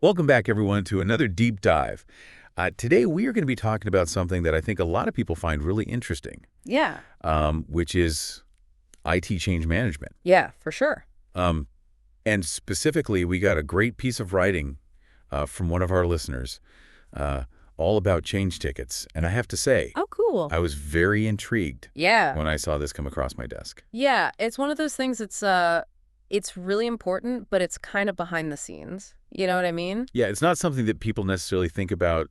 Welcome back, everyone, to another deep dive. Today, we are going to be talking about something that I think a lot of people find really interesting, Yeah. which is IT change management. Yeah, for sure. Um, and specifically, we got a great piece of writing from one of our listeners uh, all about change tickets. And I have to say, Oh, cool. I was very intrigued Yeah. when I saw this come across my desk. Yeah, it's one of those things it's really important, but it's kind of behind the scenes. You know what I mean? Yeah, it's not something that people necessarily think about,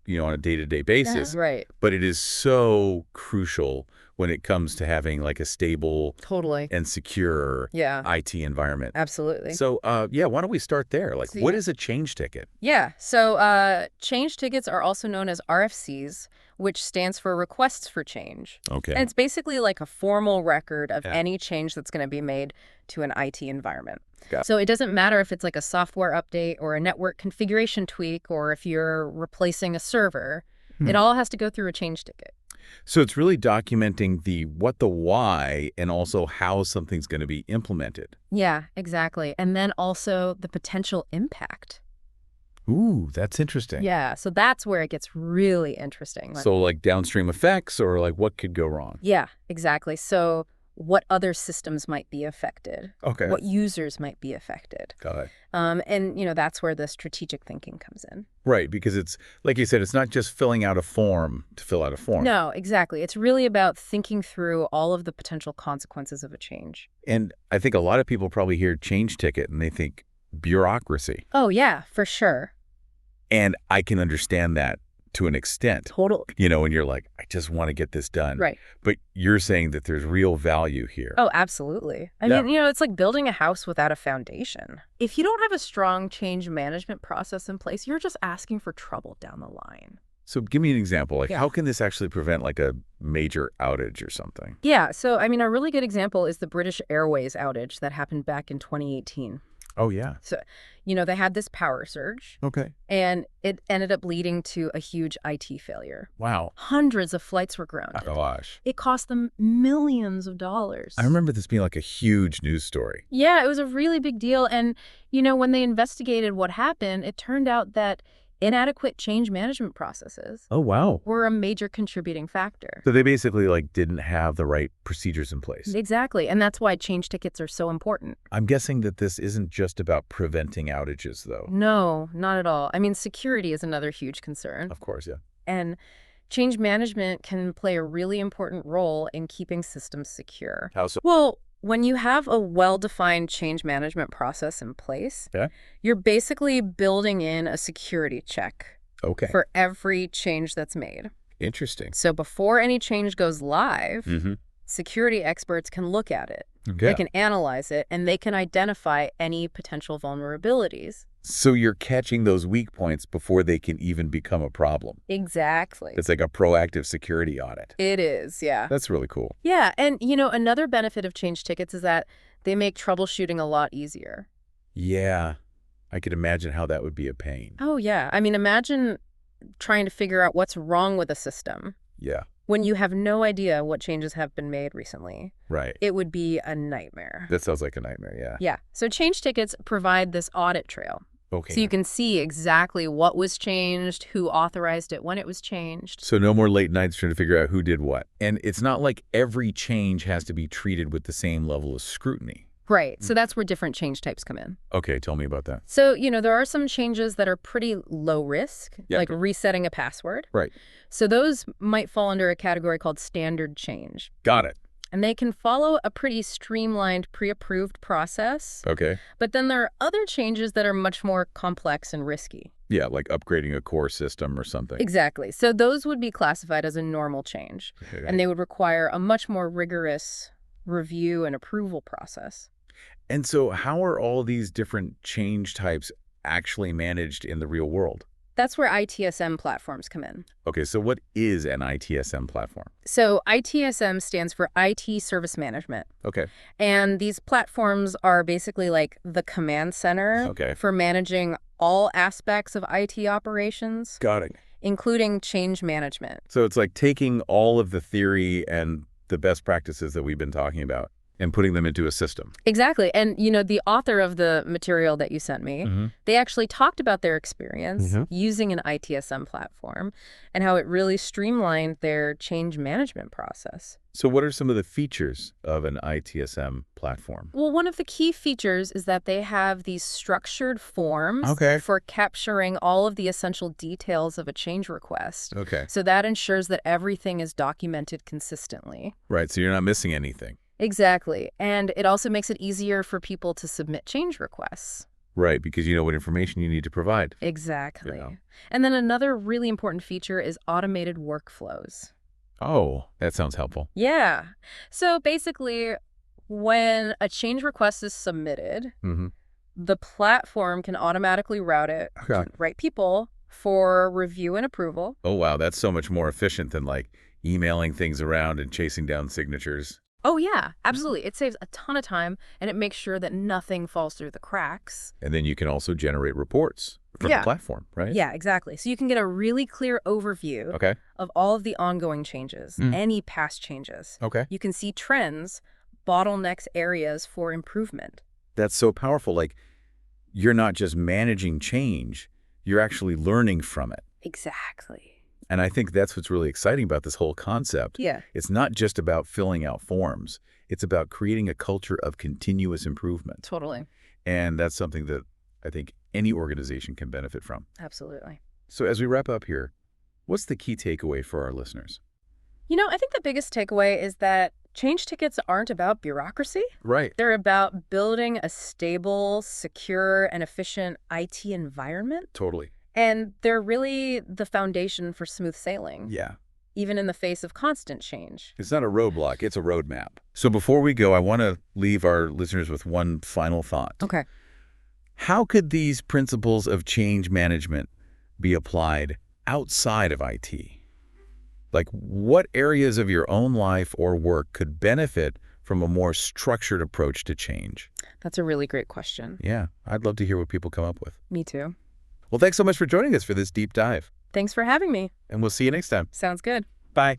on a day-to-day basis, Right. but it is so crucial when it comes to having like a stable Totally. and secure Yeah, IT environment. absolutely. So, yeah, why don't we start there? Like, See? what is a change ticket? Yeah, so change tickets are also known as RFCs, which stands for requests for change. Okay. And it's basically like a formal record of Yeah. any change that's going to be made to an IT environment. Got it. So it doesn't matter if it's like a software update or a network configuration tweak or if you're replacing a server, it all has to go through a change ticket. So it's really documenting the what, the why, and also how something's going to be implemented. Yeah, exactly. And then also the potential impact. Ooh, that's interesting. Yeah, so that's where it gets really interesting. So like downstream effects or like what could go wrong? Yeah, exactly. So what other systems might be affected? Okay. What users might be affected? Got it. And, that's where the strategic thinking comes in. Right, because it's, like you said, it's not just filling out a form to fill out a form. No, exactly. It's really about thinking through all of the potential consequences of a change. And I think a lot of people probably hear change ticket and they think bureaucracy. Oh, yeah, for sure. And I can understand that to an extent. Total. And you're like, I just want to get this done. Right. But you're saying that there's real value here. Oh, absolutely. I Yeah. mean, it's like building a house without a foundation. If you don't have a strong change management process in place, you're just asking for trouble down the line. So give me an example. Like, Yeah. how can this actually prevent like a major outage or something? Yeah, so I mean, a really good example is the British Airways outage that happened back in 2018. Oh, yeah. So, they had this power surge, Okay. and it ended up leading to a huge IT failure. Wow. Hundreds of flights were grounded. Oh, gosh. It cost them millions of dollars. I remember this being like a huge news story. Yeah, it was a really big deal. And, when they investigated what happened, it turned out that inadequate change management processes Oh, wow. were a major contributing factor. So they basically like didn't have the right procedures in place. Exactly. And that's why change tickets are so important. I'm guessing that this isn't just about preventing outages, though. No, not at all. I mean, security is another huge concern. Of course, yeah. And change management can play a really important role in keeping systems secure. How so? Well, when you have a well-defined change management process in place, Yeah. you're basically building in a security check Okay. for every change that's made. Interesting. So before any change goes live, Mm-hmm. security experts can look at it. Okay. They can analyze it, and they can identify any potential vulnerabilities. So you're catching those weak points before they can even become a problem. Exactly. It's like a proactive security audit. It is, yeah. That's really cool. Yeah, and another benefit of change tickets is that they make troubleshooting a lot easier. Yeah. I could imagine how that would be a pain. Oh, yeah. I mean, imagine trying to figure out what's wrong with a system Yeah. when you have no idea what changes have been made recently. Right. It would be a nightmare. That sounds like a nightmare, yeah. Yeah, so change tickets provide this audit trail. Okay. So you can see exactly what was changed, who authorized it when it was changed. So no more late nights trying to figure out who did what. And it's not like every change has to be treated with the same level of scrutiny. Right, so that's where different change types come in. Okay, tell me about that. So, there are some changes that are pretty low risk, Yeah. like resetting a password. Right. So those might fall under a category called standard change. Got it. And they can follow a pretty streamlined, pre-approved process. Okay. But then there are other changes that are much more complex and risky. Yeah, like upgrading a core system or something. Exactly. So those would be classified as a normal change. Okay. And they would require a much more rigorous review and approval process. And so how are all these different change types actually managed in the real world? That's where ITSM platforms come in. Okay, so what is an ITSM platform? So ITSM stands for IT Service Management. Okay. And these platforms are basically like the command center Okay. for managing all aspects of IT operations, Got it. including change management. So it's like taking all of the theory and the best practices that we've been talking about and putting them into a system. Exactly. And, the author of the material that you sent me, they actually talked about their experience using an ITSM platform and how it really streamlined their change management process. So what are some of the features of an ITSM platform? Well, one of the key features is that they have these structured forms for capturing all of the essential details of a change request. Okay. So that ensures that everything is documented consistently. Right, so you're not missing anything. Exactly. And it also makes it easier for people to submit change requests. Right, because you know what information you need to provide. Exactly. Yeah. And then another really important feature is automated workflows. Oh, that sounds helpful. Yeah. So basically, when a change request is submitted, the platform can automatically route it to the right people for review and approval. Oh, wow, that's so much more efficient than like emailing things around and chasing down signatures. Oh, yeah, absolutely. It saves a ton of time, and it makes sure that nothing falls through the cracks. And then you can also generate reports from the platform, right? Yeah, exactly. So you can get a really clear overview of all of the ongoing changes, any past changes. Okay. You can see trends, bottlenecks, areas for improvement. That's so powerful. Like, you're not just managing change, you're actually learning from it. Exactly. And I think that's what's really exciting about this whole concept. Yeah. It's not just about filling out forms. It's about creating a culture of continuous improvement. Totally. And that's something that I think any organization can benefit from. Absolutely. So as we wrap up here, what's the key takeaway for our listeners? I think the biggest takeaway is that change tickets aren't about bureaucracy. Right. They're about building a stable, secure, and efficient IT environment. Totally. And they're really the foundation for smooth sailing. Yeah. Even in the face of constant change. It's not a roadblock, it's a roadmap. So before we go, I want to leave our listeners with one final thought. Okay. How could these principles of change management be applied outside of IT? Like, what areas of your own life or work could benefit from a more structured approach to change? That's a really great question. Yeah, I'd love to hear what people come up with. Me too. Well, thanks so much for joining us for this deep dive. Thanks for having me. And we'll see you next time. Sounds good. Bye.